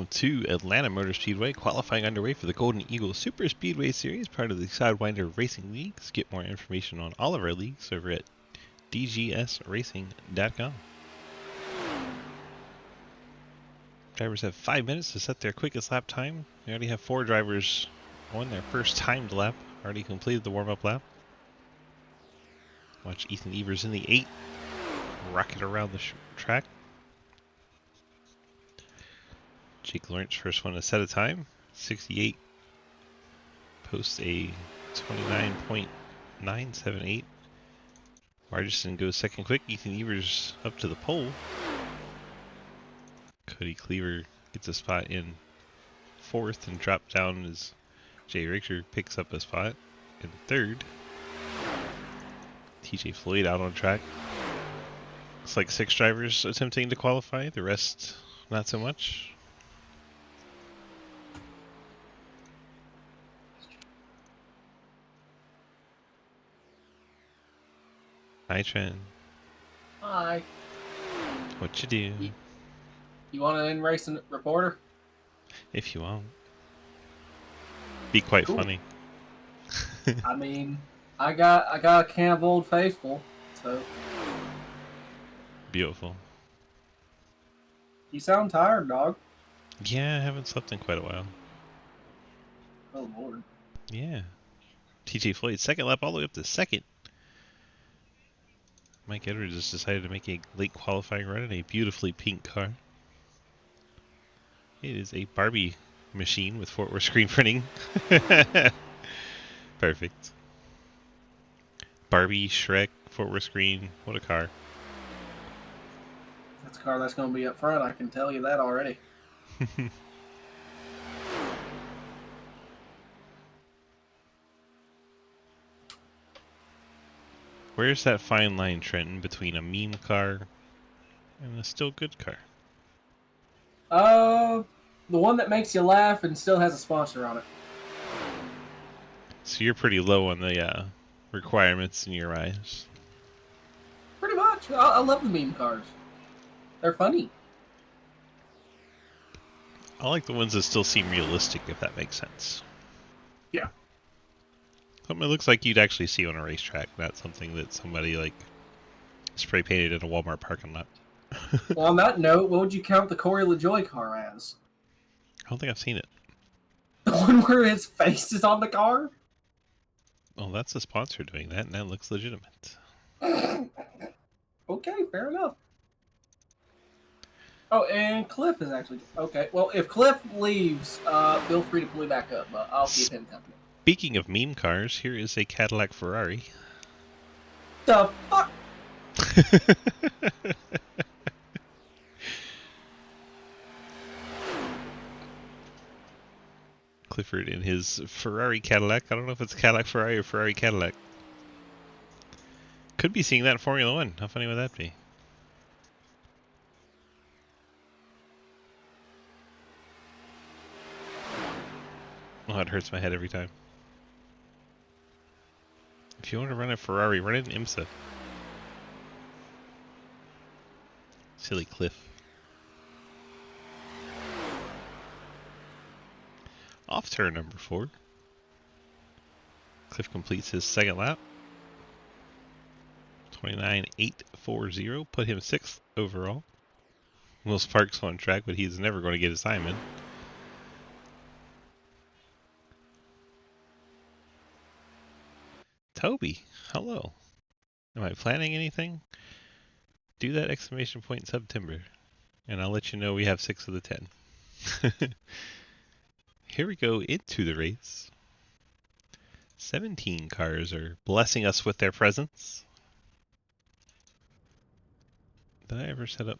welcome to Atlanta Motor Speedway, qualifying underway for the Golden Eagle Superspeedway Series, part of the Sidewinder Racing Leagues. Get more information on all of our leagues over at dgsracing.com. Drivers have 5 minutes to set their quickest lap time. We already have 4 drivers on their first timed lap, already completed the warm-up lap. Watch Ethan Evers in the 8 rocket around the track. Jake Lawrence first one to set a time, 68, posts a 29.978. Margerson goes second quick. Ethan Evers up to the pole. Cody Cleaver gets a spot in 4th and dropped down as Jay Richter picks up a spot in 3rd. TJ Floyd out on track. Looks like 6 drivers attempting to qualify, the rest not so much. Hi, Trent. Hi. What you do? You want an in-racing reporter? If you want. Be quite Cool. funny. I mean, I got a can of Old Faithful, so. Beautiful. You sound tired, dog. Yeah, I haven't slept in quite a while. Oh Lord. Yeah. TJ Floyd, second lap all the way up to 2nd. Mike Edwards just decided to make a late qualifying run in a beautifully pink car. It is a Barbie machine with forward screen printing. Perfect. Barbie, Shrek, forward screen. What a car. That's a car that's going to be up front, I can tell you that already. Where's that fine line, Trenton, between a meme car and a still good car? The one that makes you laugh and still has a sponsor on it. So you're pretty low on the requirements in your eyes. Pretty much. I love the meme cars. They're funny. I like the ones that still seem realistic, if that makes sense. Yeah. Something that looks like you'd actually see on a racetrack, not something that somebody like spray painted in a Walmart parking lot. Well, on that note, what would you count the Corey LaJoy car as? I don't think I've seen it. The one where his face is on the car? Oh, that's a sponsor doing that, and that looks legitimate. Okay, fair enough. Oh, and Cliff is actually... Okay, well, if Cliff leaves, feel free to pull me back up, but I'll keep him company. Speaking of meme cars, here is a Cadillac Ferrari. The fuck? Clifford in his Ferrari Cadillac. I don't know if it's Cadillac Ferrari or Ferrari Cadillac. Could be seeing that in Formula 1. How funny would that be? Oh, it hurts my head every time. If you want to run a Ferrari, run it in IMSA. Silly Cliff. Off turn number 4. Cliff completes his 2nd lap. 29.840, put him 6th overall. Will Sparks on track, but he's never going to get his time in. Toby, hello. Am I planning anything? Do that exclamation point in September, and I'll let you know we have 6 of the 10. Here we go into the race. 17 cars are blessing us with their presence. Did I ever set up?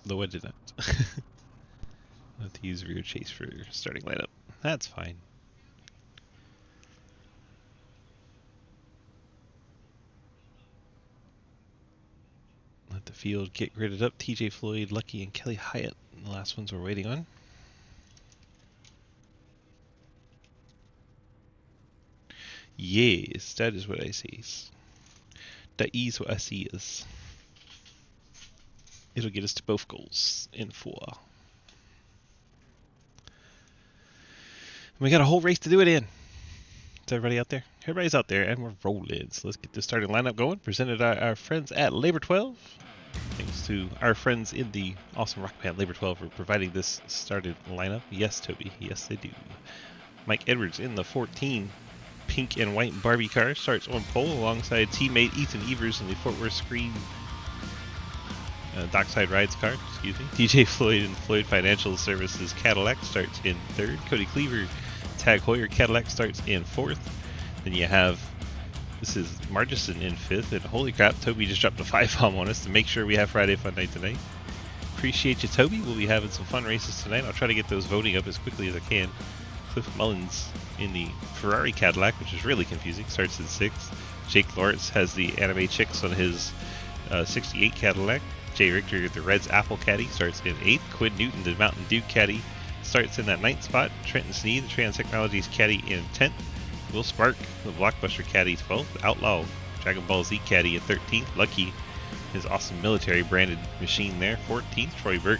No, I did not. I'll have to use rear chase for starting lineup. That's fine. Let the field get gridded up. TJ Floyd, Lucky, and Kelly Hyatt. The last ones we're waiting on. Yes, that is what I see. That is what I see is. It'll get us to both goals in 4. We got a whole race to do it in. Is everybody out there? Everybody's out there, and we're rolling. So let's get this starting lineup going. Presented by our friends at Labor 12. Thanks to our friends in the awesome rock band Labor 12 for providing this started lineup. Yes, Toby. Yes, they do. Mike Edwards in the 14 pink and white Barbie car starts on pole alongside teammate Ethan Evers in the Fort Worth Screen Dockside Rides car. Excuse me. DJ Floyd and Floyd Financial Services Cadillac starts in third. Cody Cleaver Tag Heuer Cadillac starts in fourth. Then you have, this is Margison in fifth, and holy crap, Toby just dropped a 5-bomb on us to make sure we have Friday Fun Night tonight. Appreciate you, Toby. We'll be having some fun races tonight. I'll try to get those voting up as quickly as I can. Cliff Mullins in the Ferrari Cadillac, which is really confusing, starts in sixth. Jake Lawrence has the anime chicks on his 68 Cadillac. Jay Richter, the Reds Apple Caddy, starts in eighth. Quinn Newton, the Mountain Dew Caddy, starts in that ninth spot. Trenton Sneed, the Trans Technologies Caddy, in 10th. Will Spark, the Blockbuster Caddy, 12th. Outlaw, Dragon Ball Z Caddy, at 13th. Lucky, his awesome military branded machine there, 14th. Troy Burke,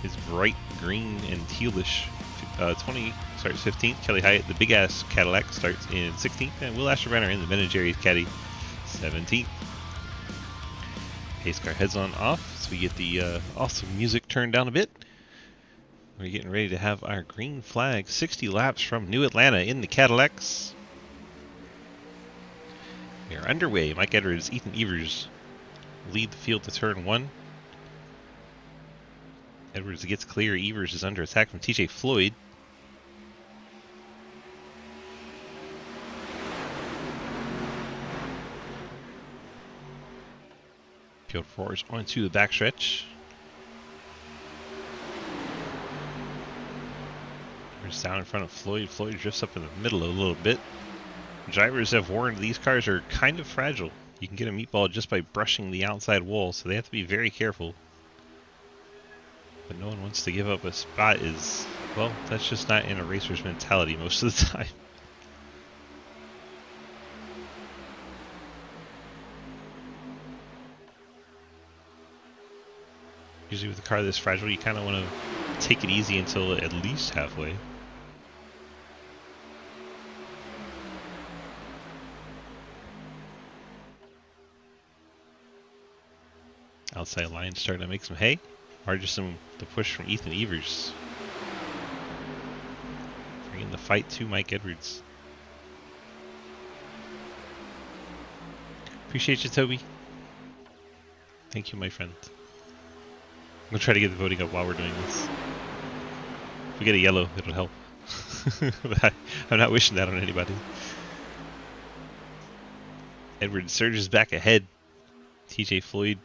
his bright green and tealish 20, starts 15th. Kelly Hyatt, the big ass Cadillac, starts in 16th. And Will Asherbrenner in the Ben & Jerry's Caddy, 17th. Pace car heads on off, so we get the awesome music turned down a bit. We're getting ready to have our green flag 60 laps from New Atlanta in the Cadillacs. We are underway. Mike Edwards, Ethan Evers lead the field to turn 1. Edwards gets clear. Evers is under attack from TJ Floyd. Field 4 is onto the backstretch. Evers down in front of Floyd. Floyd drifts up in the middle a little bit. Drivers have warned these cars are kind of fragile. You can get a meatball just by brushing the outside wall, so they have to be very careful. But no one wants to give up a spot is, well, that's just not in a racer's mentality most of the time. Usually with a car this fragile, you kind of want to take it easy until at least halfway. Outside line starting to make some hay. Margison, the push from Ethan Evers. Bringing the fight to Mike Edwards. Appreciate you, Toby. Thank you, my friend. I'm going to try to get the voting up while we're doing this. If we get a yellow, it'll help. But I'm not wishing that on anybody. Edwards surges back ahead. TJ Floyd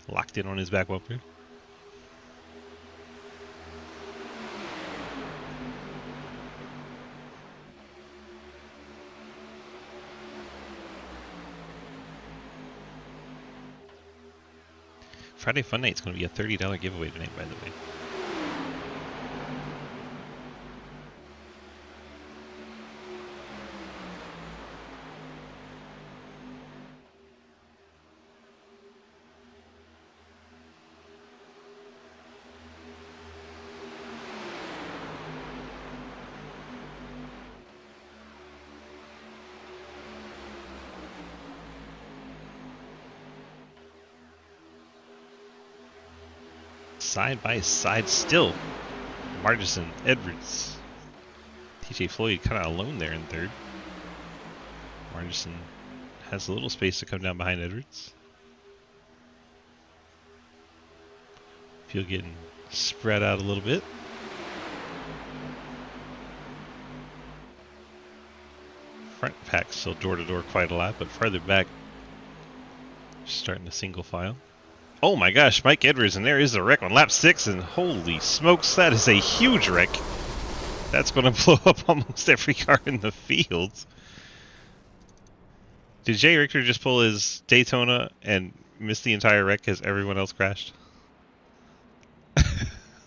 locked in on his back bumper. Friday Fun Night is going to be a $30 giveaway tonight, by the way. Side by side still. Margison, Edwards. TJ Floyd kind of alone there in third. Margison has a little space to come down behind Edwards. Field getting spread out a little bit. Front pack still door to door quite a lot, but farther back, starting to single file. Oh my gosh, Mike Edwards, and there is a wreck on lap 6, and holy smokes, that is a huge wreck. That's going to blow up almost every car in the field. Did Jay Richter just pull his Daytona and miss the entire wreck as everyone else crashed?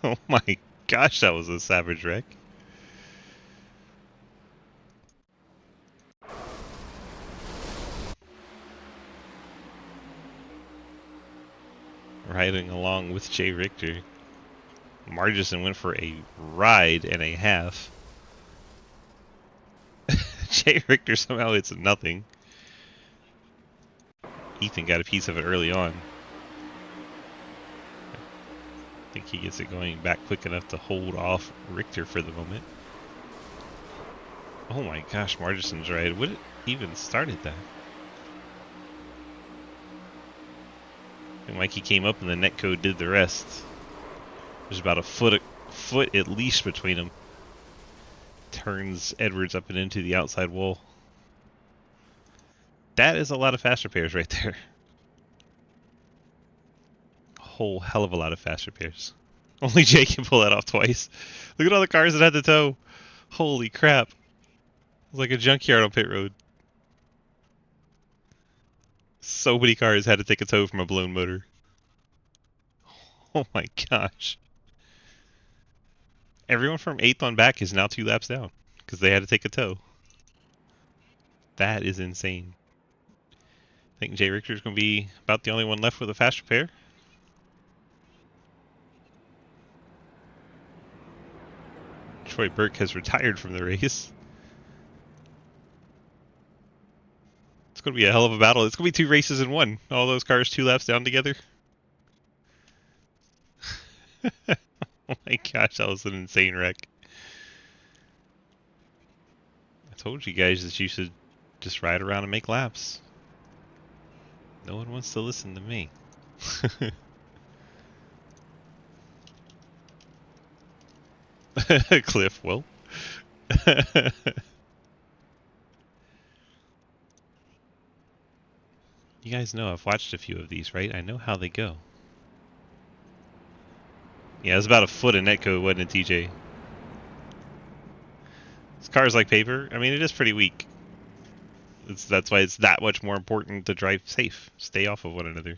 Oh my gosh, that was a savage wreck. Riding along with Jay Richter. Margison went for a ride and a half. Jay Richter somehow hits nothing. Ethan got a piece of it early on. I think he gets it going back quick enough to hold off Richter for the moment. Oh my gosh, Margison's right. What even started that? And Mikey came up and the netcode did the rest. There's about a foot at least between them. Turns Edwards up and into the outside wall. That is a lot of fast repairs right there. A whole hell of a lot of fast repairs. Only Jay can pull that off twice. Look at all the cars that had to tow. Holy crap. It's like a junkyard on pit road. So many cars had to take a tow from a blown motor. Oh my gosh. Everyone from 8th on back is now 2 laps down because they had to take a tow. That is insane. I think Jay Richter's going to be about the only one left with a fast repair. Troy Burke has retired from the race. It's going to be a hell of a battle. It's going to be 2 races in one. All those cars 2 laps down together. Oh my gosh, that was an insane wreck. I told you guys that you should just ride around and make laps. No one wants to listen to me. Cliff, well. You guys know I've watched a few of these, right? I know how they go. Yeah, it was about a foot in netcode, wasn't it, TJ? This car's like paper. I mean, it is pretty weak. That's why it's that much more important to drive safe. Stay off of one another.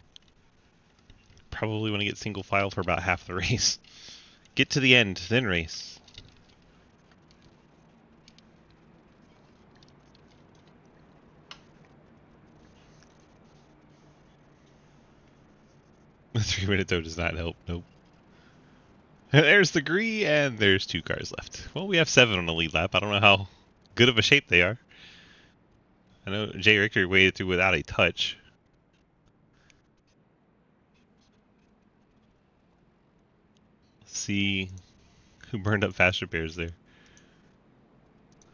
Probably want to get single file for about half the race. Get to the end, then race. The 3-minute tow does not help. Nope. There's the green, and there's 2 cars left. Well, we have 7 on the lead lap. I don't know how good of a shape they are. I know Jay Richter waded through without a touch. Let's see who burned up fast repairs there.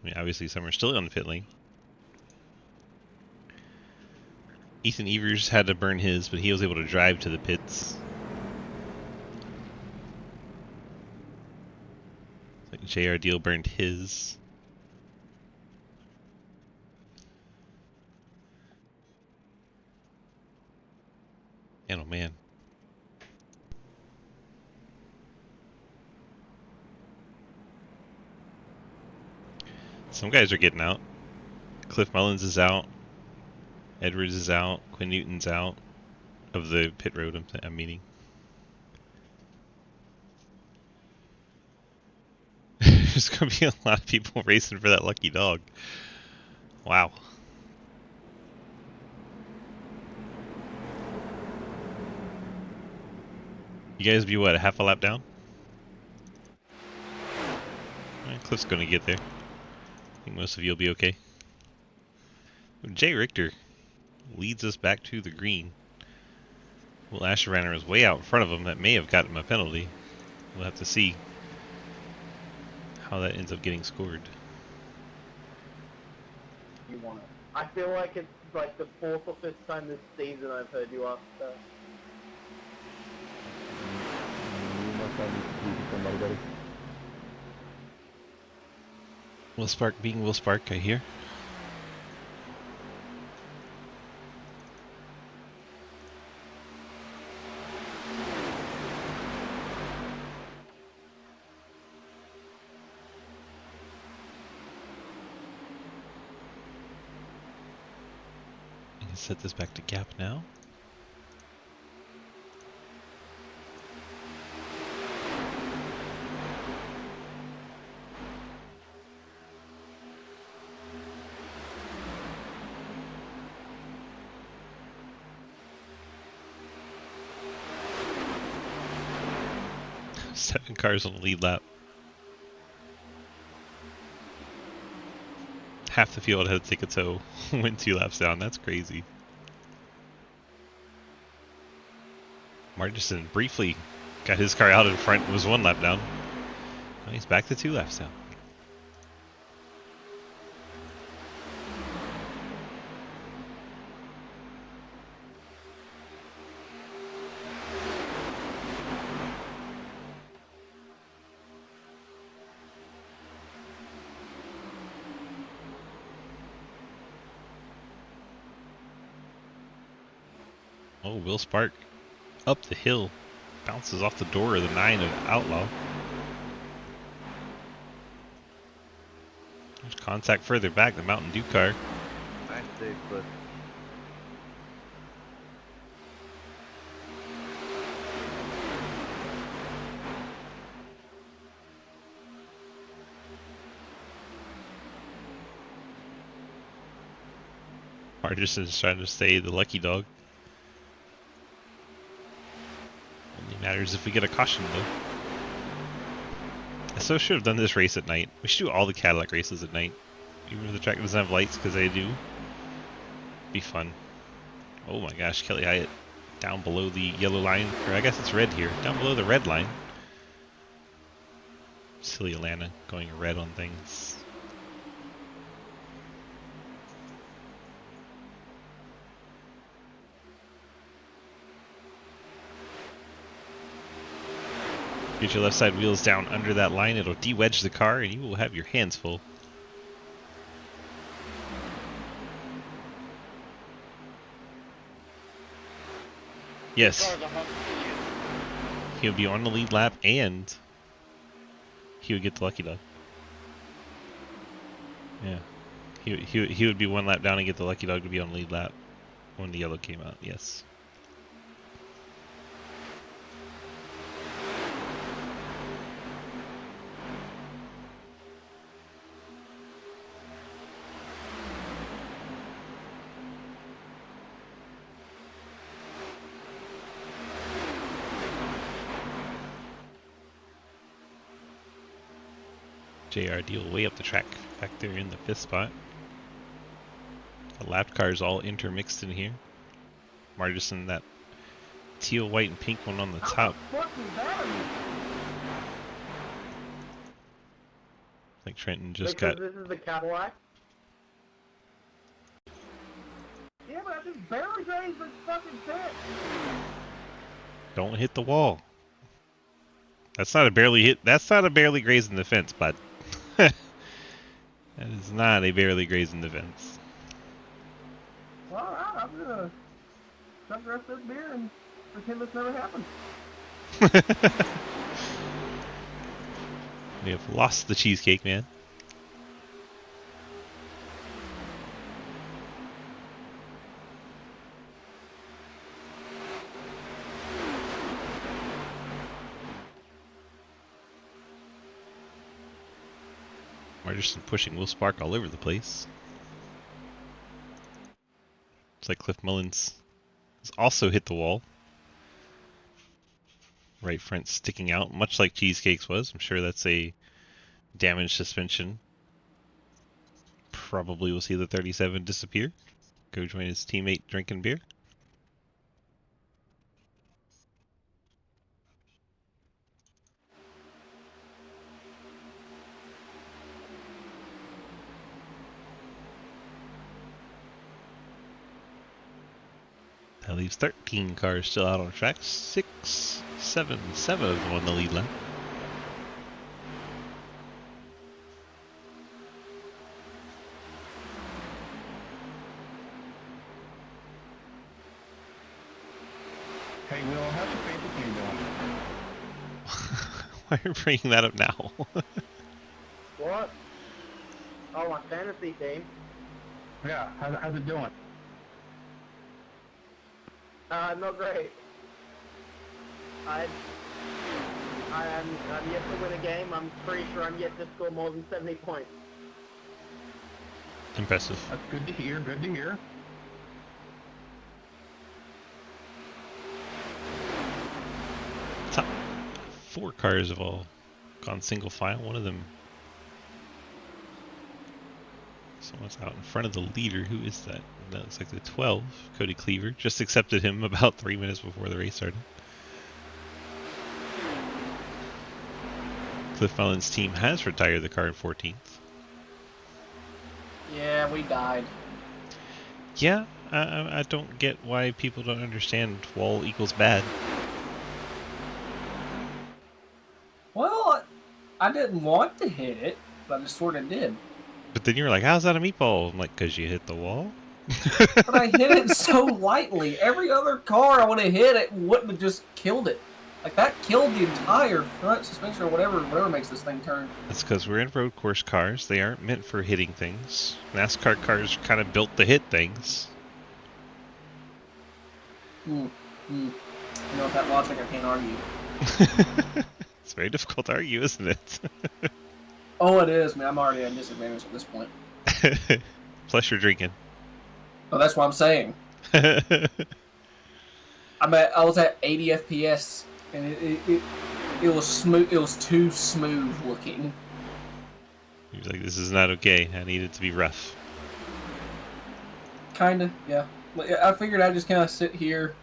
I mean, obviously some are still on the pit lane. Ethan Evers had to burn his, but he was able to drive to the pits. Like JR Deal burned his. And oh man. Some guys are getting out. Cliff Mullins is out. Edwards is out. Quinn Newton's out of the pit road I'm meaning. There's going to be a lot of people racing for that lucky dog. Wow. You guys be what, a half a lap down? Cliff's going to get there. I think most of you will be okay. Jay Richter leads us back to the green. Will Asherraner is way out in front of him. That may have gotten him a penalty. We'll have to see how that ends up getting scored. You want it. I feel like it's like the 4th or 5th time this season I've heard you ask that. Will Spark being Will Spark, I hear. Set this back to gap now. Seven cars on the lead lap. Half the field had to take a tow, went 2 laps down. That's crazy. Margison briefly got his car out in front, was 1 lap down. Now he's back to 2 laps down. Oh, Will Spark up the hill, bounces off the door of the 9 of Outlaw. There's contact further back, the Mountain Dew car. Nice save, Cliff. Margison's trying to stay the lucky dog. Only matters if we get a caution, though. I so should have done this race at night. We should do all the Cadillac races at night. Even if the track doesn't have lights, because they do. Be fun. Oh my gosh, Kelly Hyatt down below the yellow line. Or I guess it's red here. Down below the red line. Silly Atlanta going red on things. Get your left side wheels down under that line, it'll de-wedge the car and you will have your hands full. Yes. He would be on the lead lap and he would get the lucky dog. Yeah. He would be 1 lap down and get the lucky dog to be on the lead lap when the yellow came out, yes. JR deal way up the track, back there in the 5th spot. The lap cars all intermixed in here. Margison, that teal, white, and pink one on the top. What is that? I think Trenton just Because got... this is the Cadillac. Yeah, but I just barely grazed the fucking pit. Don't hit the wall. That's not a barely hit. That's not a barely grazing the fence, bud. That is not a barely grazing the fence. Well, alright, I'm gonna drink the rest of this beer and pretend this never happened. We have lost the cheesecake, man. Margison pushing Will Spark all over the place. Looks like Cliff Mullins has also hit the wall. Right front sticking out, much like Cheesecake's was. I'm sure that's a damaged suspension. Probably will see the 37 disappear. Go join his teammate drinking beer. That leaves 13 cars still out on track. 6, 7 of them on the lead lap. Hey, Will, how's your fantasy team doing? Why are you bringing that up now? What? Oh, my fantasy team. Yeah, how's it doing? Not great. I'm yet to win a game. I'm pretty sure I'm yet to score more than 70 points. Impressive. That's good to hear, good to hear. Top 4 cars have all gone single file. One of them Someone's out in front of the leader. Who is that? That looks like the 12, Cody Cleaver. Just accepted him about 3 minutes before the race started. Cliff Allen's team has retired the car in 14th. Yeah, we died. Yeah, I don't get why people don't understand wall equals bad. Well, I didn't want to hit it, but I just sort of did. But then you were like, how's that a meatball? I'm like, because you hit the wall? But I hit it so lightly. Every other car I would have hit it wouldn't have just killed it. Like, that killed the entire front suspension or whatever makes this thing turn. That's because we're in road course cars. They aren't meant for hitting things. NASCAR cars kind of built to hit things. You know, with that logic, I can't argue. It's very difficult to argue, isn't it? Oh, it is, man. I'm already at a disadvantage at this point. Plus you're drinking. Oh, that's what I'm saying. I was at 80 FPS, and it was smooth. It was too smooth looking. He was like, this is not okay. I need it to be rough. Kinda, yeah. I figured I'd just kind of sit here,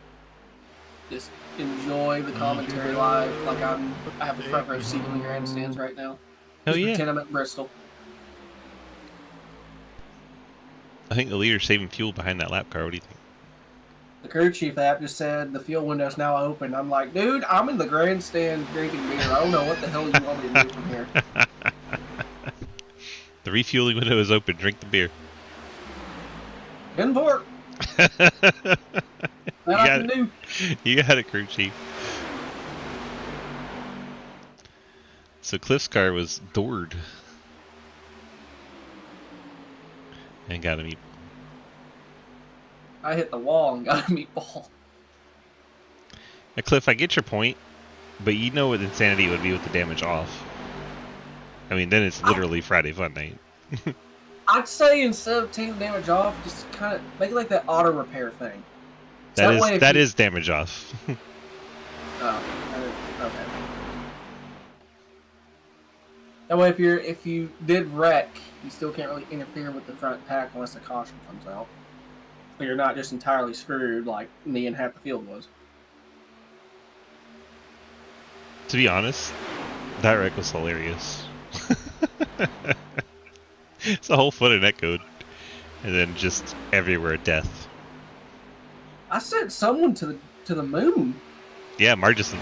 just enjoy the commentary live, like I have the front row seat in the grandstands right now. Oh, Just yeah. pretend I'm at Bristol. I think the leader's saving fuel behind that lap car. What do you think? The crew chief app just said the fuel window's now open. I'm like, dude, I'm in the grandstand drinking beer. I don't know what the hell you want me to do from here. The refueling window is open. Drink the beer. In for it. That I can do. You got it, crew chief. So Cliff's car was doored. And got a meat. I hit the wall and got a meatball. Now, Cliff, I get your point, but you know what insanity would be with the damage off. I mean, then it's literally Friday Fun Night. I'd say instead of taking damage off, just kind of make it like that auto repair thing. So That is damage off. Oh, okay. That way, if you did wreck, you still can't really interfere with the front pack unless a caution comes out. So you're not just entirely screwed like me and half the field was. To be honest, that wreck was hilarious. It's a whole foot of netcode, and then just everywhere death. I sent someone to the moon. Yeah, Margison.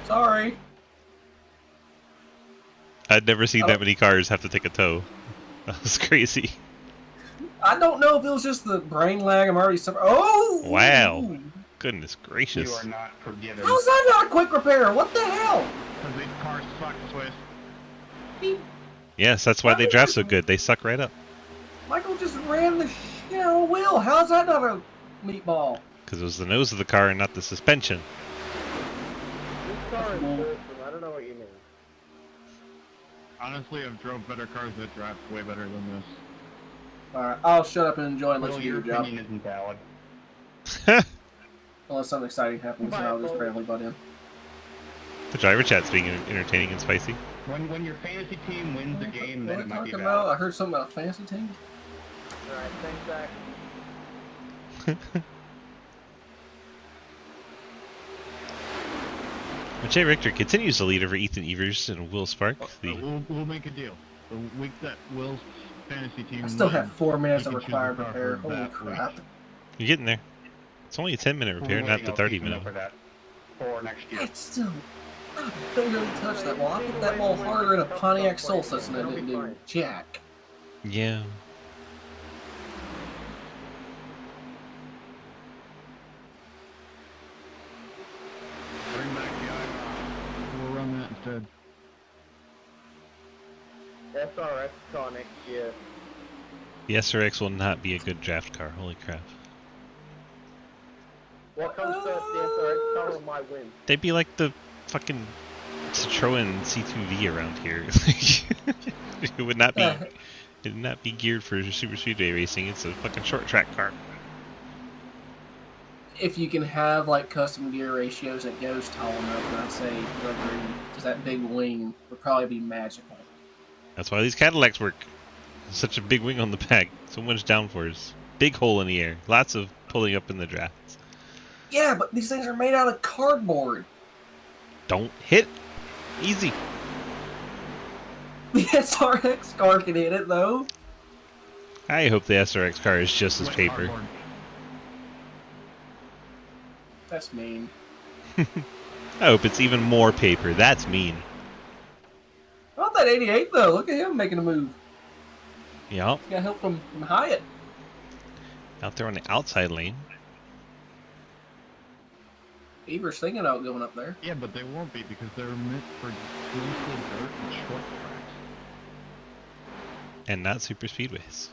Sorry. I'd never seen that many cars have to take a tow. That was crazy. I don't know if it was just the brain lag. I'm already suffering. Oh! Wow. Goodness gracious. You are not forgiven. How's that not a quick repair? What the hell? Because these cars suck, Swiss. Yes, that's why they drive so good. They suck right up. Michael just ran the shit out of a wheel. How's that not a meatball? Because it was the nose of the car and not the suspension. This car is awesome. I don't know what you mean. Honestly, I've drove better cars that drive way better than this. Alright, I'll shut up and enjoy and let Well, you do your your job. opinion isn't valid. Unless something exciting happens, then I'll just randomly butt in. The driver chat's being entertaining and spicy. When your fantasy team wins a game, then What it are might you be talking valid. about? I heard something about a fantasy team. Alright, thanks, Zach. Jay Richter continues to lead over Ethan Evers and Will Spark. We'll make a deal. The week that Will's fantasy team I still wins, have 4 minutes you of can choose required the car repair. for Holy that crap. week. You're getting there. It's only a 10-minute repair, We're not waiting the out 30-minute. for that for next year. It's still... I barely touched that ball. I hit that ball harder in a Pontiac Solstice than I did in Jack. Yeah. Bring back the iPod. We'll run that instead. That's alright, call next year. The SRX will not be a good draft car. Holy crap. What comes first, the SRX car or my win? They'd be like the fucking Citroen C2V around here. It would not be. It would not be geared for super speedway racing. It's a fucking short track car. If you can have like custom gear ratios that goes tall enough, then I'd say because that big wing would probably be magical. That's why these Cadillacs work. Such a big wing on the back. So much downforce. Big hole in the air. Lots of pulling up in the drafts. Yeah, but these things are made out of cardboard. Don't hit. Easy. The SRX car can hit it, though. I hope the SRX car is just as Wet paper. cardboard. That's mean. I hope it's even more paper. That's mean. Not that 88, though. Look at him making a move. Yup. He got help from Hyatt. Out there on the outside lane. Beaver's thinking about going up there. Yeah, but they won't be because they're meant for mostly dirt and short tracks. And not super speedways.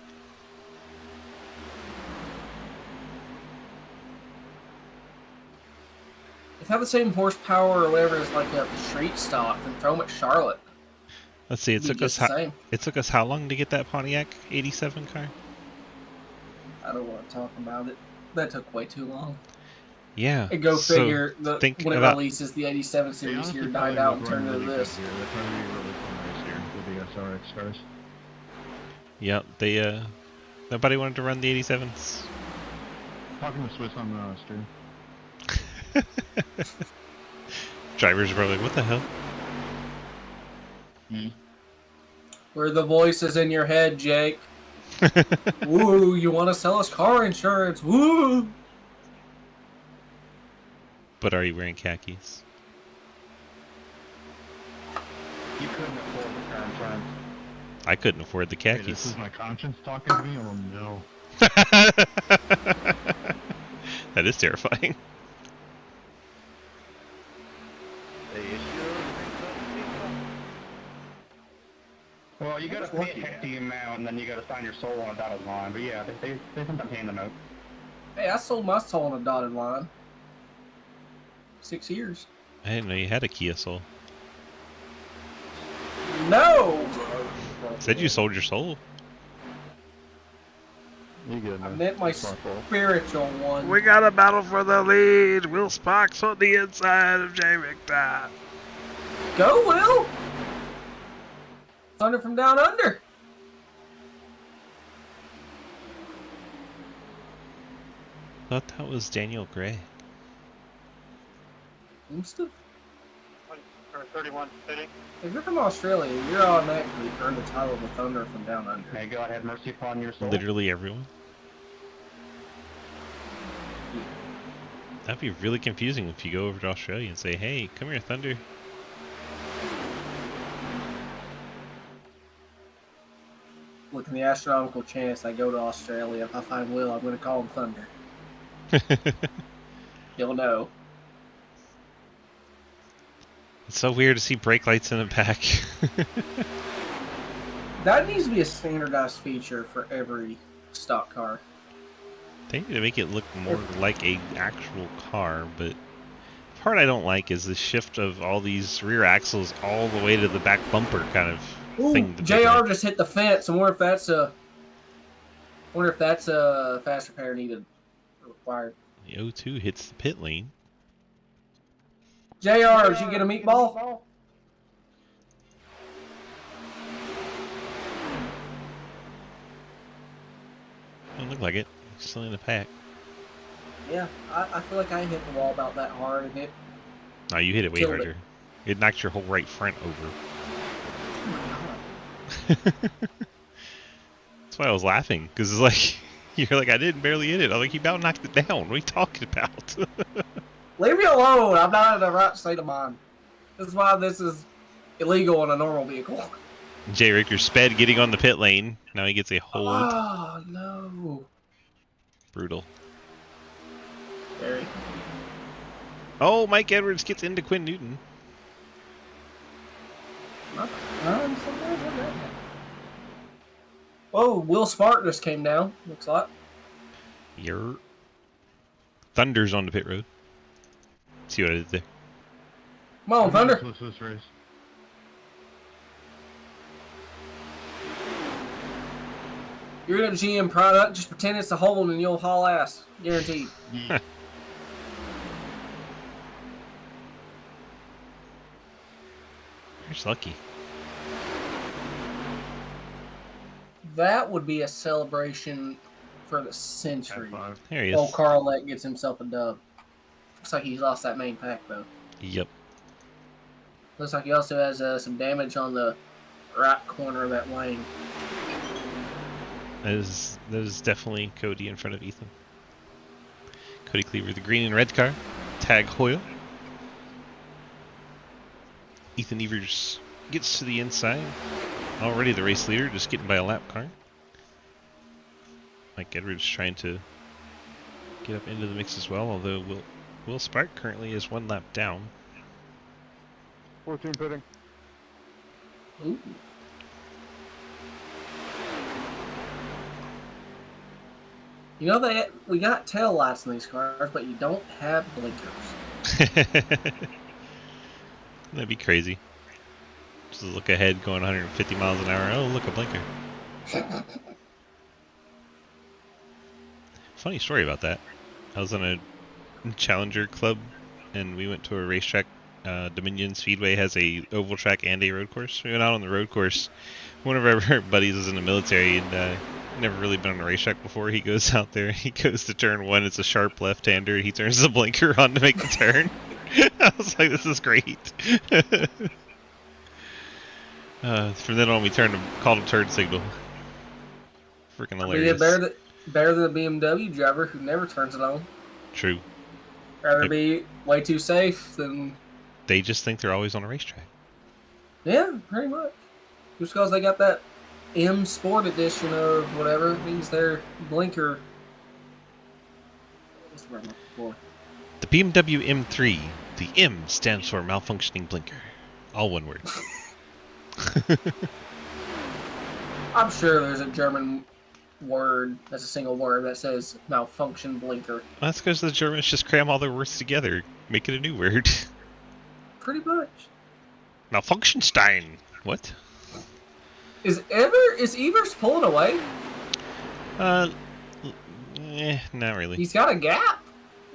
If they have the same horsepower or whatever as like a street stock, then throw them at Charlotte. Let's see, it It'd took be us just the same. it took us how long to get that Pontiac 87 car? I don't want to talk about it. That took way too long. Yeah. And go so figure, think when it about- releases, the 87 They series honestly here probably died out would and run turned into really good this. here. They're probably really fun race here with the SRX cars. Yep, they nobody wanted to run the 87s. Talking to Swiss on stream. Drivers were like, what the hell? Where the voice is in your head, Jake. Woo, you want to sell us car insurance? Woo! But are you wearing khakis? You couldn't afford the car insurance. I couldn't afford the Hey, this khakis. is my conscience talking to me? Oh no. That is terrifying. They issue well, you gotta pay a hefty amount, and then you gotta sign your soul on a dotted line. But yeah, they sometimes hand them out. Hey, I sold my soul on a dotted line. 6 years. I didn't know you had a Kia Soul. No! Said you sold your soul. You good, I man. meant my It's my fault. spiritual one. We got a battle for the lead. Will Sparks on the inside of Jay Victor. Go, Will! Thunder from down under. Thought that was Daniel Gray. Stuff. Or 31 City. If you're from Australia, you're automatically earned the title of the Thunder from down under. May God have mercy upon your soul. Literally everyone. That'd be really confusing if you go over to Australia and say, hey, come here, Thunder. Look, in the astronomical chance I go to Australia, if I find Will, I'm going to call him Thunder. He'll know. It's so weird to see brake lights in the back. That needs to be a standardized feature for every stock car. They need to make it look more like a actual car, but the part I don't like is the shift of all these rear axles all the way to the back bumper kind of Ooh, thing. to JR make it- just hit the fence. I wonder if that's a fast repair needed or required. The O2 hits the pit lane. JR, did you get a meatball? Doesn't look like it. It's still in the pack. Yeah, I feel like I hit the wall about that hard and it. No, you hit it way Killed harder. It knocked your whole right front over. Oh my god. That's why I was laughing, because it's like, you're like, I didn't barely hit it. I'm like, you about knocked it down. What are you talking about? Leave me alone. I'm not in the right state of mind. This is why this is illegal in a normal vehicle. Jay Richter sped getting on the pit lane. Now he gets a hold. Oh no. Brutal. Very. Oh, Mike Edwards gets into Quinn Newton. Whoa, Will Smart just came down. Looks like. Your Thunder's on the pit road. See what I did there? Come on, Thunder. Let's this race. You're in a GM product. Just pretend it's a hole and you'll haul ass. Guaranteed. You're just lucky. That would be a celebration for the century. High five. There he is. Old Carlette gets himself a dub. Looks like he's lost that main pack, though. Yep. Looks like he also has some damage on the right corner of that lane. That is definitely Cody in front of Ethan. Cody Cleaver, the green and red car. Tag Hoyle. Ethan Evers gets to the inside. Already the race leader, just getting by a lap car. Mike Edwards trying to get up into the mix as well, although Will Spark currently is 1 lap down. 14 pitting. Ooh. You know we got tail lights in these cars, but you don't have blinkers. That'd be crazy. Just look ahead going 150 miles an hour. Oh, look, a blinker. Funny story about that. I was on a Challenger club, and we went to a racetrack. Dominion Speedway has a oval track and a road course. We went out on the road course. One of our buddies was in the military and never really been on a racetrack before. He goes out there. He goes to turn 1. It's a sharp left-hander. He turns the blinker on to make the turn. I was like, this is great. From then on, we called a turn signal. Freaking hilarious. Better than a BMW driver who never turns it on. True. Rather be way too safe than... They just think they're always on a racetrack. Yeah, pretty much. Just because they got that M Sport edition of whatever, it means their blinker... What's the word I'm looking for? The BMW M3. The M stands for malfunctioning blinker. All one word. I'm sure there's a German word that's a single word that says malfunction blinker. That's because the Germans just cram all their words together, make it a new word. Pretty much. Malfunctionstein. What? Is Evers pulling away? Not really. He's got a gap.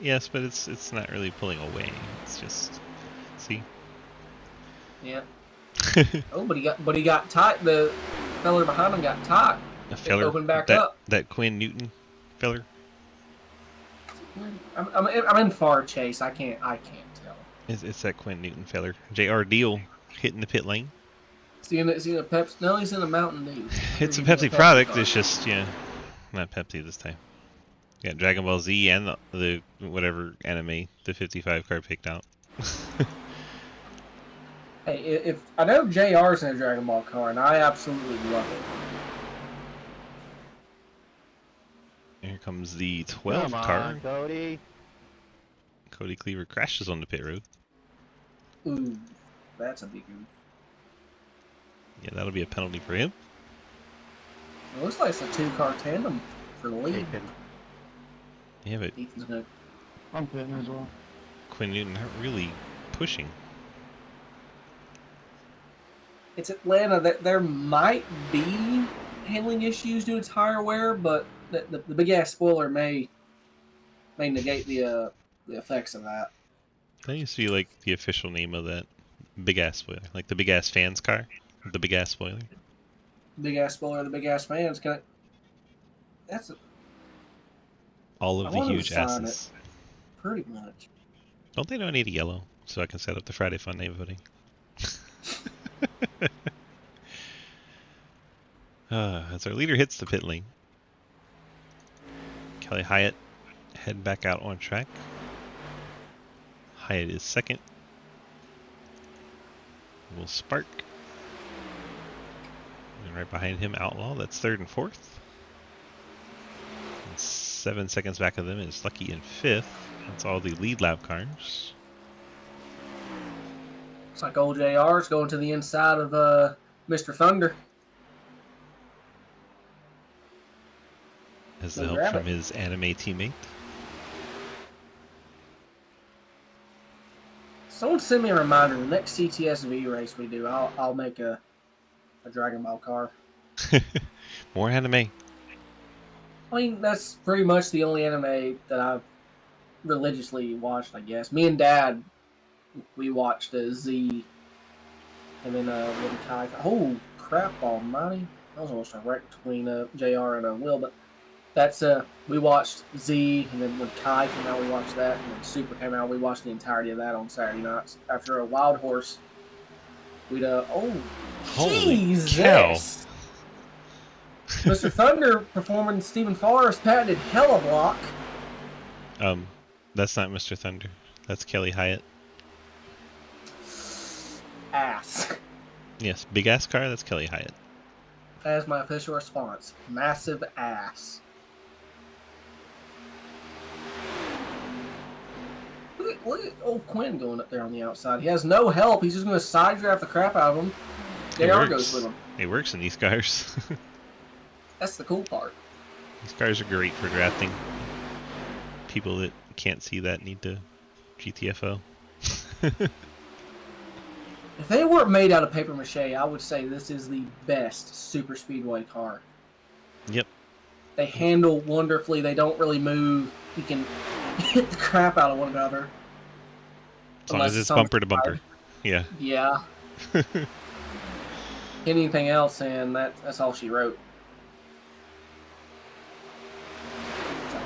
Yes, but it's not really pulling away. It's just, see. Yeah. Oh, but he got tight. The feller behind him got tight. A feller. Opened back that, up. That Quinn Newton feller. I'm in far chase. I can't tell. It's that Quinn Newton feller. J.R. Deal hitting the pit lane. Is he in a Pepsi? No, he's in a Mountain Dew. It's a Pepsi product. It's just not Pepsi this time. Yeah, Dragon Ball Z and the whatever anime the 55 car picked out. Hey, if I know JR's in a Dragon Ball car, and I absolutely love it. Here comes the 12 car. Cody. Cody Cleaver crashes on the pit road. Ooh, that's a big oof. Yeah, that'll be a penalty for him. It looks like it's a 2-car tandem for the lead. Yeah, but Ethan's gonna... I'm pitting as well. Quinn Newton not really pushing. It's Atlanta. There might be handling issues due to tire wear, but the big ass spoiler may negate the effects of that. That used to be like the official name of that big ass spoiler, like the big ass fans car, the big ass spoiler. Big ass spoiler, the big ass fans. All I of the wanted to huge sign asses. Pretty much. Don't they know I need a yellow so I can set up the Friday Fun Day voting? As our leader hits the pit lane, Kelly Hyatt head back out on track. Hyatt is second. Will Spark. And right behind him, Outlaw. That's third and fourth. And 7 seconds back of them is Lucky in fifth. That's all the lead lap cars. Looks like old JR's going to the inside of Mr. Thunder. Has the help from his anime teammate. Someone send me a reminder. The next CTS-VR race we do, I'll make a Dragon Ball car. More anime. I mean, that's pretty much the only anime that I've religiously watched, I guess. Me and Dad, we watched Z, and then Little Kai. Oh, crap almighty. That was almost a wreck between JR and Will, but that's we watched Z, and then when Kai came out, we watched that, and when Super came out, we watched the entirety of that on Saturday nights. After a Wild Horse, we'd Holy Jesus! cow. Mr. Thunder performing Stephen Forrest patented Hella Block. That's not Mr. Thunder. That's Kelly Hyatt. Ass. Yes, big ass car. That's Kelly Hyatt. As my official response. Massive ass. Look at old Quinn going up there on the outside. He has no help. He's just going to side draft the crap out of him. JR goes with him. It works in these cars. That's the cool part. These cars are great for drafting. People that can't see that need to GTFO. If they weren't made out of paper mache, I would say this is the best super speedway car. Yep. They handle wonderfully. They don't really move. You can hit the crap out of one another. As long as it's bumper to bumper. Yeah. Yeah. Anything else, and that's all she wrote.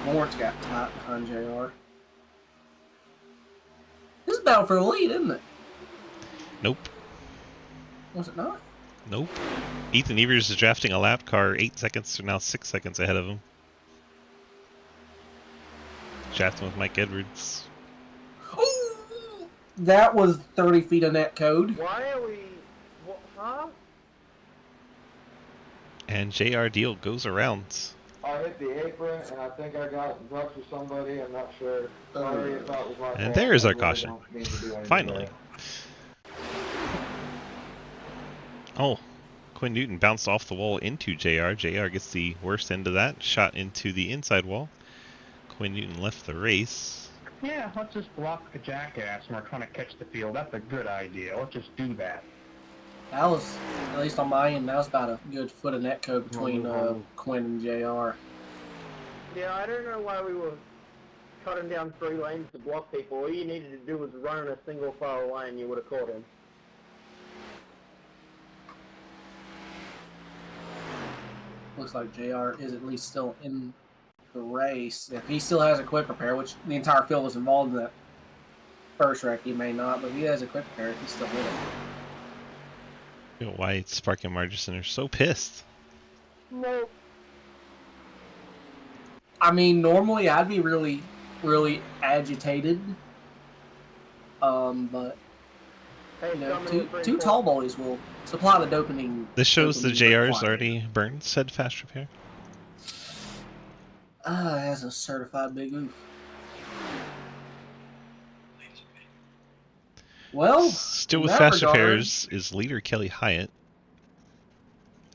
Lawrence got tight behind JR. This is battle for the lead, isn't it? Nope. Was it not? Nope. Ethan Evers is drafting a lap car 8 seconds to now 6 seconds ahead of him. Drafting with Mike Edwards. Ooh! That was 30 feet of net code. Why are we... What, huh? And JR Deal goes around. I hit the apron, and I think I got in touch with somebody. I'm not sure. Sorry if that was my fault. And there is our I really caution. don't mean to do anything Finally. there. Oh, Quinn Newton bounced off the wall into JR. JR gets the worst end of that, shot into the inside wall. Quinn Newton left the race. Yeah, let's just block a jackass when we're trying to catch the field. That's a good idea. Let's just do that. That was, at least on my end, that was about a good foot of net code between Quinn and JR. Yeah, I don't know why we were cutting down 3 lanes to block people. All you needed to do was run in a single file lane, you would have caught him. Looks like JR is at least still in the race. If he still has a quick repair, which the entire field was involved in that first wreck, he may not, but if he has a quick repair, he's still in it. You know why Spark and Margison are so pissed. No. I mean, normally I'd be really, really agitated. But Hey, you know, someone was two tall boys will supply the dopamine. This shows the dopamine JR's required. already burned, said Fast Repair. It has a certified big oof. Well, Still in with that Fast regard- Repairs is leader Kelly Hyatt.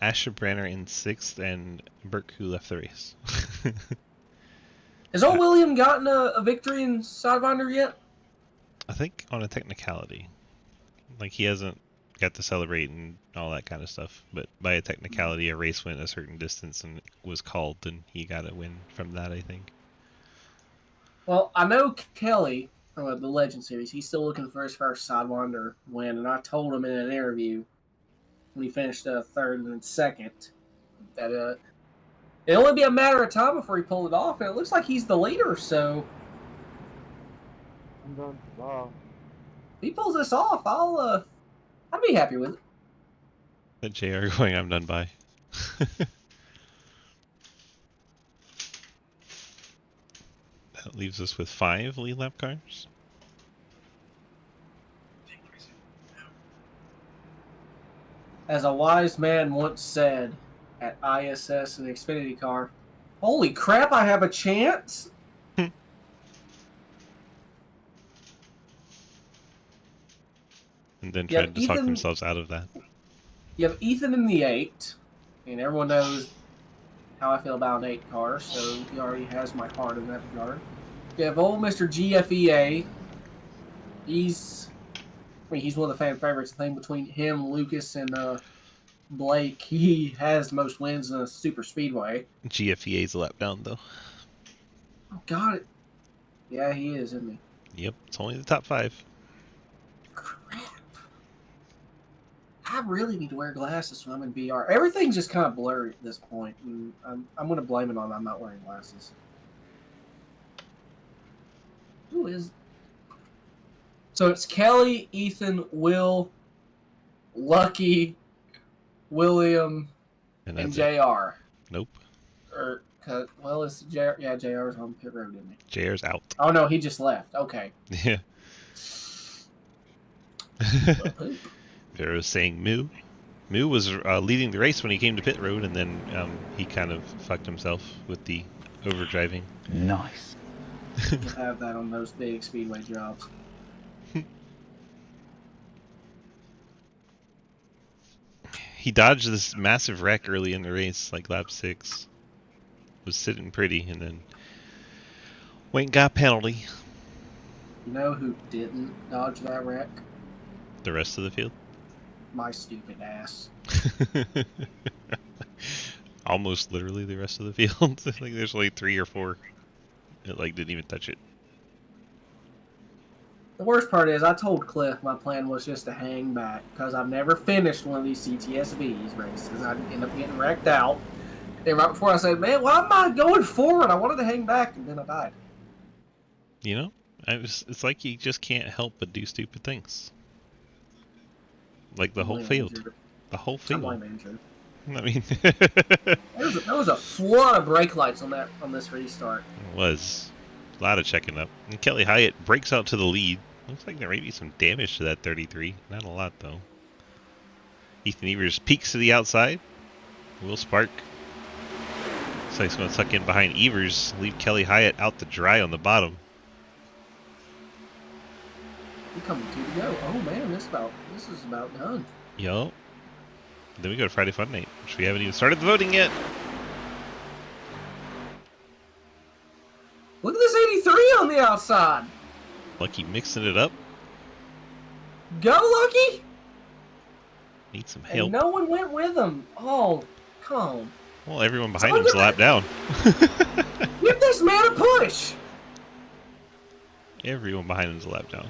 Asher Branner in 6th, and Burke, who left the race. has old William gotten a victory in Sidewinder yet? I think on a technicality. Like, he hasn't got to celebrate and all that kind of stuff, but by a technicality, a race went a certain distance and was called, and he got a win from that, I think. Well, I know Kelly from the Legend Series. He's still looking for his first Sidewinder win, and I told him in an interview when he finished 3rd and then 2nd that it'll only be a matter of time before he pulled it off, and it looks like he's the leader. So I'm done. Wow. if he pulls this off, I'd be happy with it. That JR going, I'm done by. That leaves us with 5 lead lap cars. As a wise man once said at ISS and Xfinity car, "Holy crap, I have a chance!" And then Yeah, tried to talk Ethan- themselves out of that. You have Ethan in the 8, and everyone knows how I feel about an 8 car, so he already has my heart in that regard. You have old Mr. GFEA. He's one of the fan favorites. I think between him, Lucas, and Blake, he has the most wins in a super speedway. GFEA's a lap down, though. Oh, got it. Yeah, he is, isn't he? Yep, it's only the top 5. Crap. I really need to wear glasses when I'm in VR. Everything's just kind of blurry at this point, and I'm going to blame it on I'm not wearing glasses. Who is? So it's Kelly, Ethan, Will, Lucky, William, and that's JR. Nope. Or well, it's JR. Yeah, JR's on pit road, isn't he? JR's out. Oh no, he just left. Okay. Yeah. Poop. Vera was saying Moo. Moo was leading the race when he came to pit road, and then he kind of fucked himself with the overdriving. Nice. You have that on those big speedway jobs. He dodged this massive wreck early in the race, like lap 6. Was sitting pretty, and then went and got a penalty. You know who didn't dodge that wreck? The rest of the field. My stupid ass. Almost literally the rest of the field. I think there's like 3 or 4 that like didn't even touch it. The worst part is I told Cliff my plan was just to hang back because I've never finished one of these CTS-V's races. I end up getting wrecked out. And right before I said, man, why am I going forward? I wanted to hang back, and then I died. You know? It's like you just can't help but do stupid things. Like the whole field. The whole field. I mean, there was a flood of brake lights on this restart. It was. A lot of checking up. And Kelly Hyatt breaks out to the lead. Looks like there may be some damage to that 33. Not a lot, though. Ethan Evers peeks to the outside. Will Spark. Looks like he's going to tuck in behind Evers. Leave Kelly Hyatt out to dry on the bottom. We're coming 2 to go. Oh, man, this is about done. Yup. Then we go to Friday Fun Night, which we haven't even started the voting yet. Look at this 83 on the outside. Lucky mixing it up. Go, Lucky! Need some And help. no one went with him. Oh, come on. Well, everyone behind him's a lap down. Give this man a push! Everyone behind him's a lap down.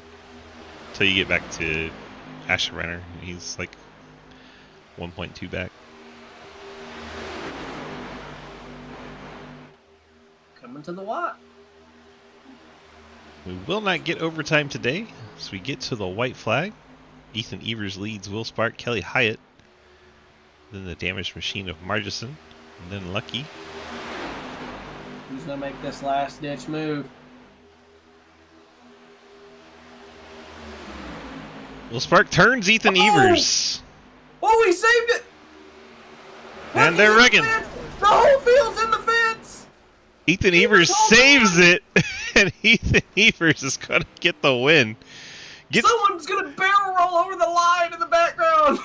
Until you get back to Asher. He's like 1.2 back. Coming to the what? We will not get overtime today, so we get to the white flag. Ethan Evers leads Will Spark, Kelly Hyatt, then the damaged machine of Margison, and then Lucky. Who's gonna make this last ditch move? Will Spark turns Ethan Evers. Oh, he saved it! And they're wrecking. The whole field's in the fence! Ethan Evers saves it, and Ethan Evers is going to get the win. Someone's going to barrel roll over the line in the background.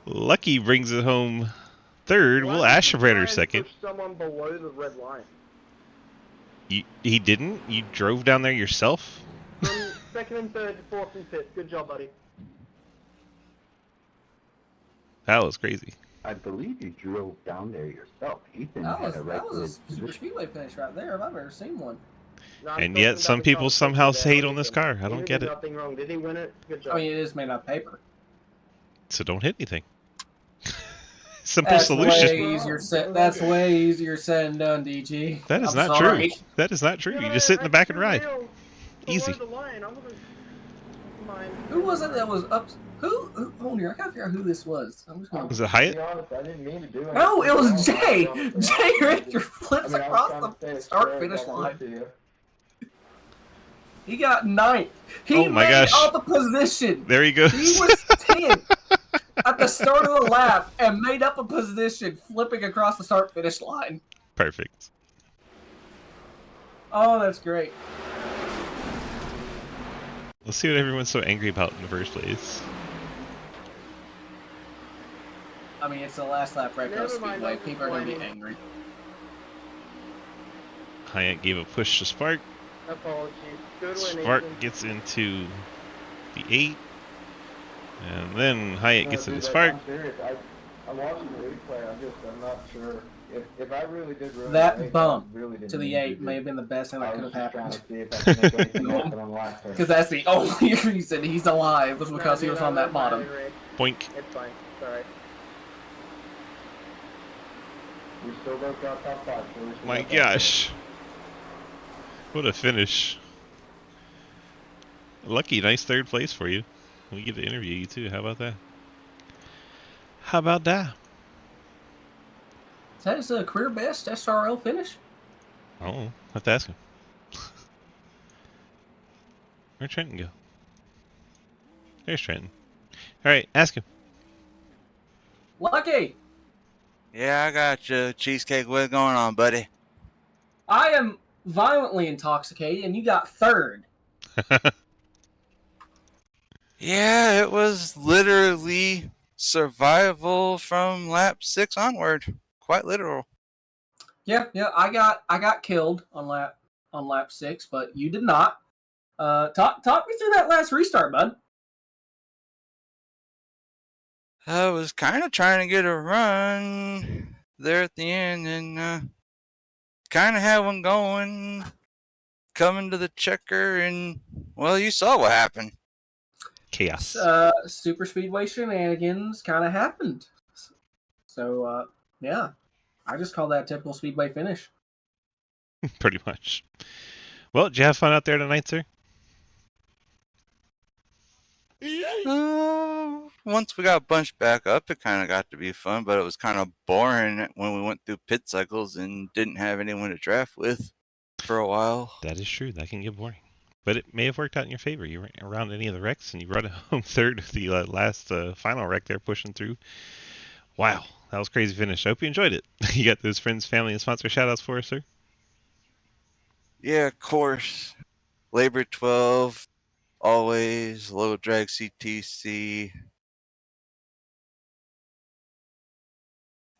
Lucky brings it home third. Will Ashebreder second. Someone below the red line. He didn't? You drove down there yourself? From second and third to fourth and fifth. Good job, buddy. That was crazy. I believe you drove down there yourself. Ethan That had a was a record Superspeedway finish right there if I've ever seen one. No, I'm And talking yet about some the people competition somehow there, hate on this Ethan. car. I don't He get did it. Nothing wrong. Did he win it? Good job. I mean, it is made out of paper. So don't hit anything. Simple That's solution. way easier said. That's way easier said than done, DG. That is I'm not sorry. true. That is not true. Yeah, You but just sit in the back and I ride. feel Easy. below the line. I would've mind. Who was it that was up? Who? Hold here, I gotta figure out who this was. I'm just gonna. Was it Hyatt? To be honest, I didn't mean to do it. No, it was Jay. I Jay Richter flips mean, I was across trying to the stay start square finish back line. to you. He got 9th. He Oh my made gosh. all the position. There he goes. He was 10th at the start of the lap and made up a position, flipping across the start finish line. Perfect. Oh, that's great. Let's see what everyone's so angry about in the first place. I mean, it's the last lap right Never goes mind, Speedway. I'm People are going to be complaining. angry. Hyatt gave a push to Spark. Apologies. Good win, Spark Ethan. gets into the 8. And then Hyatt No, gets dude, into like, Spark. I'm serious. I'm watching the replay. I'm not sure. If I really did ruin That the race, bump I really didn't To the mean 8 do may it. have been the best thing that I could was have just trying happened. to see if I can make anything happen on lap there. Because that's the only reason he's alive was because he was on that bottom. Boink. It's fine. sorry. We still both got top 5. So we still My got that gosh. What a finish. Lucky, nice third place for you. We get to interview you too. How about that? How about that? Is that his career best SRL finish? Oh, have to ask him. Where'd Trenton go? There's Trenton. Alright, ask him. Lucky, Yeah, I got you. Cheesecake, what's going on, buddy? I am violently intoxicated, and you got third. Yeah, it was literally survival from lap 6 onward. Quite literal. Yeah, I got killed on lap 6, but you did not. Talk me through that last restart, bud. I was kind of trying to get a run there at the end and kind of had one going, coming to the checker, and, well, you saw what happened. Chaos. Super Speedway shenanigans kind of happened. So, yeah, I just call that a typical Speedway finish. Pretty much. Well, did you have fun out there tonight, sir? Once we got bunched back up, it kind of got to be fun, but it was kind of boring when we went through pit cycles and didn't have anyone to draft with for a while. That is true. That can get boring. But it may have worked out in your favor. You weren't around any of the wrecks, and you brought it home third the last final wreck there, pushing through. Wow, that was a crazy finish. I hope you enjoyed it. You got those friends, family, and sponsor shout-outs for us, sir? Yeah, of course. Labor 12, always, low drag CTC.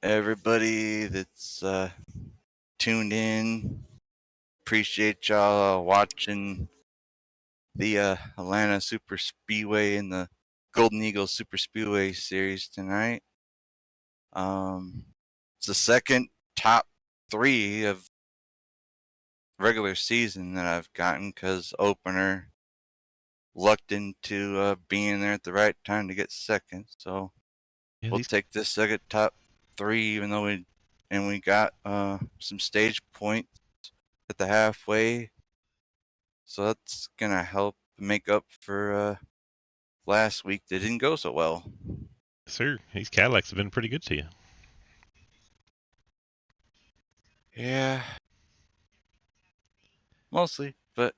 Everybody that's tuned in, appreciate y'all watching the Atlanta Super Speedway and the Golden Eagle Super Speedway series tonight. It's the second top 3 of regular season that I've gotten because opener lucked into being there at the right time to get second. So Yeah, we'll take this second top 3, even though we got some stage points at the halfway. So that's gonna help make up for last week that didn't go so well. sir, these Cadillacs have been pretty good to you. Yeah, mostly, but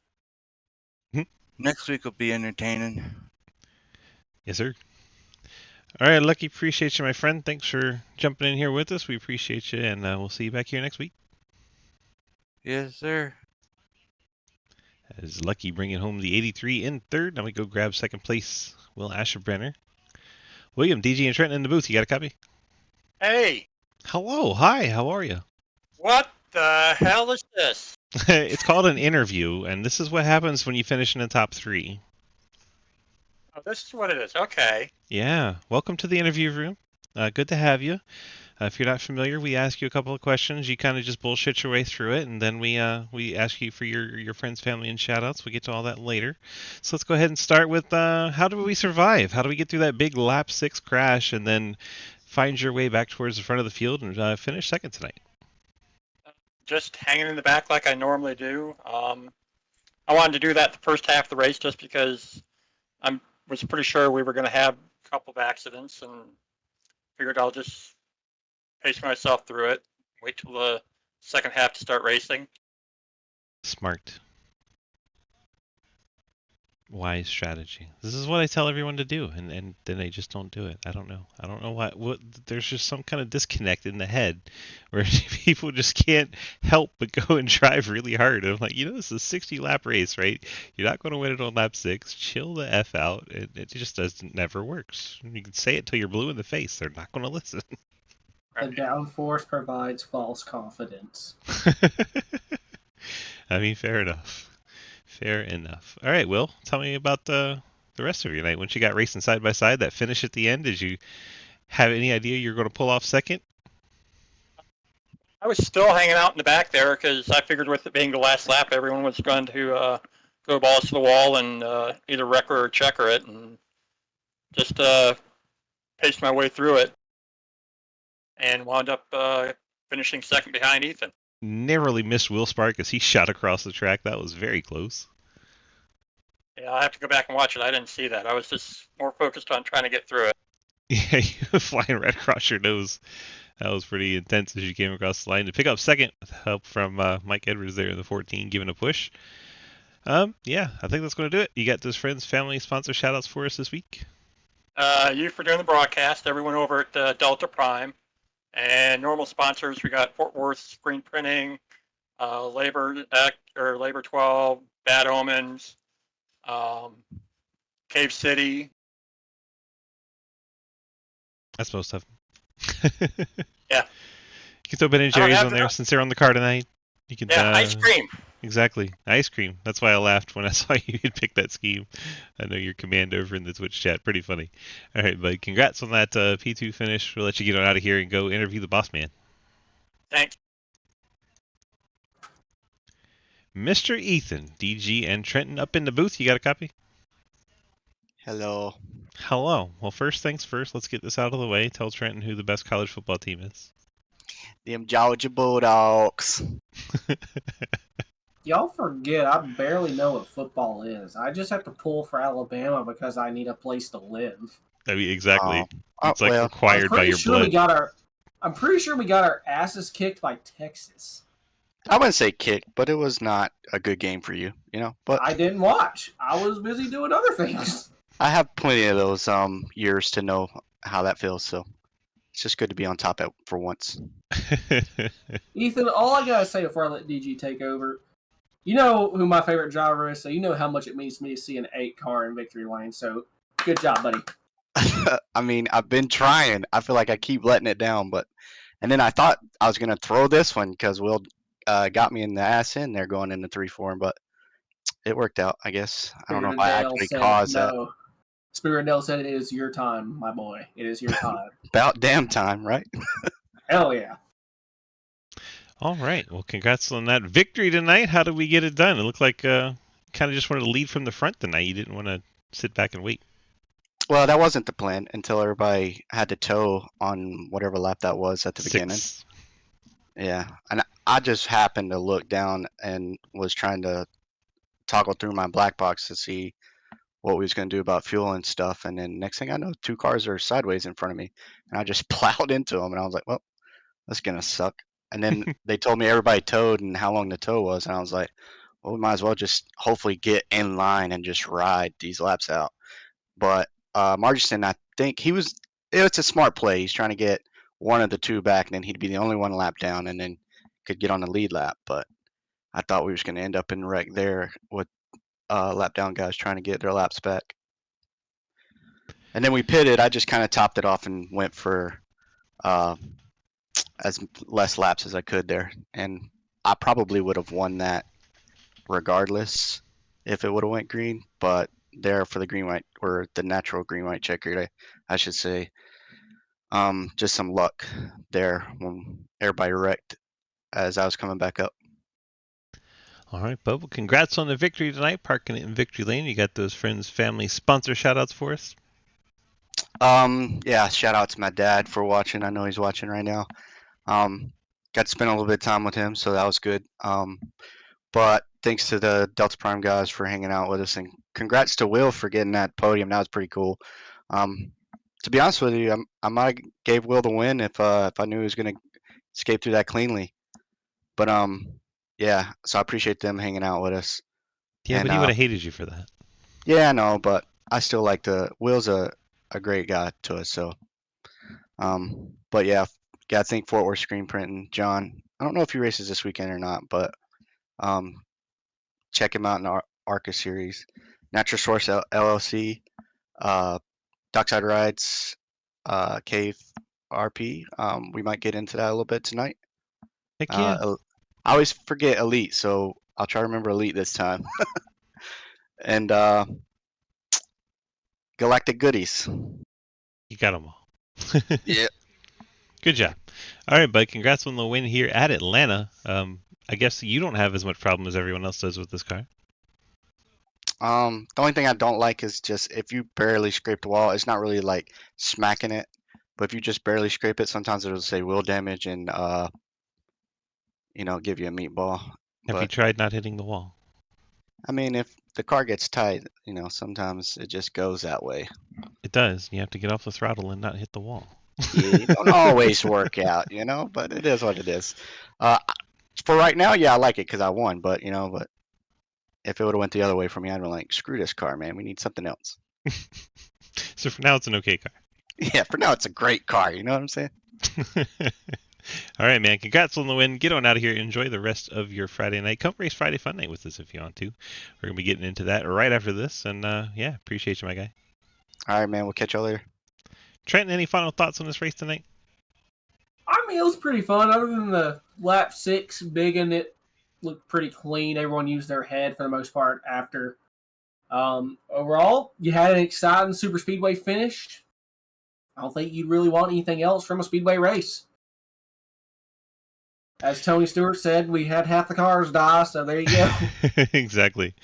next week will be entertaining. Yes, sir. All right, Lucky, appreciate you, my friend. Thanks for jumping in here with us. We appreciate you, and we'll see you back here next week. Yes, sir. As Lucky bringing home the 83 in third. Now we go grab second place, Will Asherbrenner. William, DG, and Trenton in the booth. You got a copy? Hey, Hello. Hi. How are you? what the hell is this? It's called an interview, and this is what happens when you finish in the top 3. Oh, this is what it is. Okay. Yeah. Welcome to the interview room. Good to have you. If you're not familiar, we ask you a couple of questions. You kind of just bullshit your way through it, and then we ask you for your friends, family, and shout-outs. We get to all that later. So let's go ahead and start with how do we survive? How do we get through that big lap 6 crash and then find your way back towards the front of the field and finish second tonight? Just hanging in the back like I normally do. I wanted to do that the first half of the race just because I was pretty sure we were going to have a couple of accidents and figured I'll just pace myself through it, wait till the second half to start racing. Smart. Wise strategy. This is what I tell everyone to do, and then they just don't do it. I don't know. I don't know why. What there's just some kind of disconnect in the head where people just can't help but go and drive really hard. I'm like, this is a 60-lap race, right? You're not going to win it on lap 6. Chill the F out. It just never works. You can say it till you're blue in the face. They're not going to listen. The downforce provides false confidence. I mean, fair enough. Fair enough. All right, Will, tell me about the rest of your night. Once you got racing side by side, that finish at the end, did you have any idea you're going to pull off second? I was still hanging out in the back there because I figured with it being the last lap, everyone was going to go balls to the wall and either wreck or checker it, and just paced my way through it and wound up finishing second behind Ethan. Narrowly missed Will Spark as he shot across the track. That was very close. Yeah, I have to go back and watch it. I didn't see that. I was just more focused on trying to get through it. Yeah, you were flying right across your nose. That was pretty intense as you came across the line to pick up second with help from Mike Edwards there in the 14, giving a push. Yeah, I think that's going to do it. You got those friends, family, sponsor shoutouts for us this week? You for doing the broadcast, everyone over at Delta Prime, and normal sponsors. We got Fort Worth Screen Printing, Labor 12, Bad Omens, Cave City. That's most of them. Yeah. You can throw Ben and Jerry's on there since they're on the car tonight. You can. Yeah, ice cream. Exactly, ice cream. That's why I laughed when I saw you had picked that scheme. I know your command over in the Twitch chat. Pretty funny. All right, bud. Congrats on that P2 finish. We'll let you get on out of here and go interview the boss man. Thanks. Mr. Ethan, DG, and Trenton up in the booth. You got a copy? Hello. Hello. Well, first things first, let's get this out of the way. Tell Trenton who the best college football team is. Them Georgia Bulldogs. Y'all forget I barely know what football is. I just have to pull for Alabama because I need a place to live. I mean, exactly. Oh, It's like well, required by your blood. I'm pretty sure we got our asses kicked by Texas. I wouldn't say kicked, but it was not a good game for you, you know. But I didn't watch. I was busy doing other things. I have plenty of those years to know how that feels, so it's just good to be on top for once. Ethan, all I gotta say before I let DG take over, you know who my favorite driver is, so you know how much it means to me to see an 8 car in victory lane. So good job, buddy. I mean, I've been trying. I feel like I keep letting it down, and then I thought I was gonna throw this one because Will got me in the ass in there going into 3-4, but it worked out, I guess. I don't know if I actually caused that. Spirit Dale said it is your time, my boy. It is your time. About damn time, right? Hell yeah. All right. Well, congrats on that victory tonight. How did we get it done? It looked like kind of just wanted to lead from the front tonight. You didn't want to sit back and wait. Well, that wasn't the plan until everybody had to tow on whatever lap that was at the beginning. Yeah, and I just happened to look down and was trying to toggle through my black box to see what we was going to do about fuel and stuff. And then next thing I know, 2 cars are sideways in front of me, and I just plowed into them. And I was like, well, that's going to suck. And then they told me everybody towed and how long the tow was. And I was like, well, we might as well just hopefully get in line and just ride these laps out. But Margison, I think it's a smart play. He's trying to get one of the 2 back, and then he'd be the only one lap down and then could get on the lead lap. But I thought we was going to end up in wreck there with lap down guys trying to get their laps back. And then we pitted. I just kind of topped it off and went for as less laps as I could there. And I probably would have won that regardless if it would have went green. But there for the green-white, or the natural green-white checkered, I should say, just some luck there when everybody wrecked as I was coming back up. All right, Bub. Well, congrats on the victory tonight. Parking it in victory lane. You got those friends, family, sponsor shout-outs for us? Yeah, shout out to my dad for watching. I know he's watching right now. Got to spend a little bit of time with him, so that was good. But thanks to the Delta Prime guys for hanging out with us, and congrats to Will for getting that podium. That was pretty cool. To be honest with you, I might have gave Will the win if I knew he was going to escape through that cleanly. But yeah, so I appreciate them hanging out with us. Yeah, but he would have hated you for that. Yeah, I know, but I still like Will's a great guy to us, so. But yeah, gotta thank Fort Worth Screen Printing, John. I don't know if he races this weekend or not, but check him out in our ARCA series. Natural Source LLC, Dockside Rides, Cave RP. We might get into that a little bit tonight. Heck yeah. I always forget Elite, so I'll try to remember Elite this time. And Galactic Goodies. You got them all. Yeah. Good job. All right, bud. Congrats on the win here at Atlanta. I guess you don't have as much problem as everyone else does with this car. The only thing I don't like is just if you barely scrape the wall, it's not really like smacking it, but if you just barely scrape it, sometimes it'll say wheel damage and give you a meatball. Have you But tried not hitting the wall? I mean, if the car gets tight, sometimes it just goes that way. It does. You have to get off the throttle and not hit the wall. Yeah, it don't always work out, but it is what it is. Uh, for right now, yeah, I like it because I won, but if it would have went the other way for me, I'd been like, screw this car, man. We need something else. So for now, it's an okay car. Yeah, for now, it's a great car. You know what I'm saying? All right, man. Congrats on the win. Get on out of here. Enjoy the rest of your Friday night. Come race Friday Fun Night with us if you want to. We're going to be getting into that right after this. And yeah, appreciate you, my guy. All right, man. We'll catch y'all later. Trenton, any final thoughts on this race tonight? I mean, it was pretty fun. Other than the lap 6 big and it looked pretty clean. Everyone used their head for the most part after. Overall, you had an exciting super speedway finish. I don't think you'd really want anything else from a speedway race. As Tony Stewart said, we had half the cars die, so there you go. Exactly.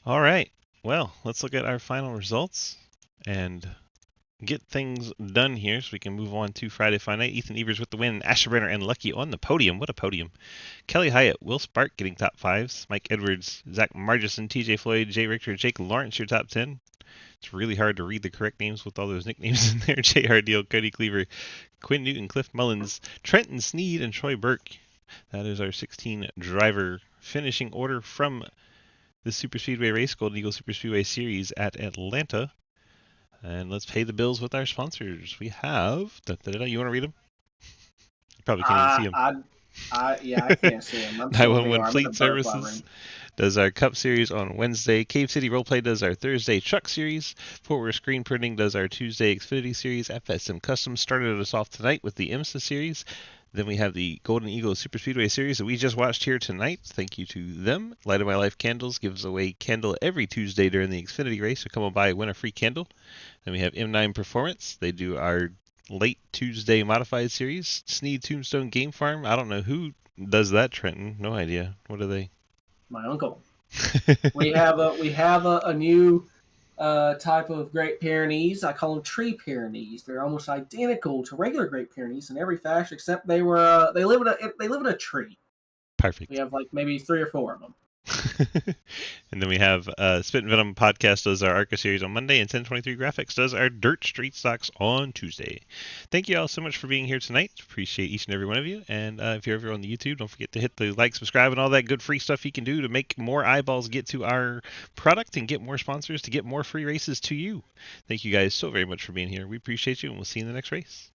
All right. Well, let's look at our final results and get things done here so we can move on to Friday Fun Night. Ethan Evers with the win, Asher Brenner and Lucky on the podium. What a podium. Kelly Hyatt, Will Spark getting top 5s, Mike Edwards, Zach Margison, TJ Floyd, Jay Richter, Jake Lawrence, your top 10. It's really hard to read the correct names with all those nicknames in there. J.R. Deal, Cody Cleaver, Quinn Newton, Cliff Mullins, Trenton Sneed, and Troy Burke. That is our 16 driver finishing order from the Superspeedway race, Golden Eagle Superspeedway Series at Atlanta. And let's pay the bills with our sponsors. We have... You want to read them? You probably can't even see them. Yeah, I can't see them. 911 Fleet Services does our Cup Series on Wednesday. Cave City Roleplay does our Thursday Truck Series. Fort Worth Screen Printing does our Tuesday Xfinity Series. FSM Customs started us off tonight with the IMSA Series. Then we have the Golden Eagle Superspeedway Series that we just watched here tonight. Thank you to them. Light of My Life Candles gives away candle every Tuesday during the Xfinity race, so come on by and win a free candle. Then we have M9 Performance. They do our late Tuesday Modified Series. Sneed Tombstone Game Farm. I don't know who does that, Trenton. No idea. What are they? My uncle. we have a new type of Great Pyrenees. I call them Tree Pyrenees. They're almost identical to regular Great Pyrenees in every fashion, except they live in a tree. Perfect. We have like maybe 3 or 4 of them. And then we have Spit and Venom Podcast does our ARCA series on Monday, and 1023 Graphics does our Dirt Street Stocks on Tuesday. Thank you all so much for being here tonight. Appreciate each and every one of you. And if you're ever on the YouTube, don't forget to hit the like, subscribe, and all that good free stuff you can do to make more eyeballs get to our product and get more sponsors to get more free races to you. Thank you guys so very much for being here. We appreciate you, and we'll see you in the next race.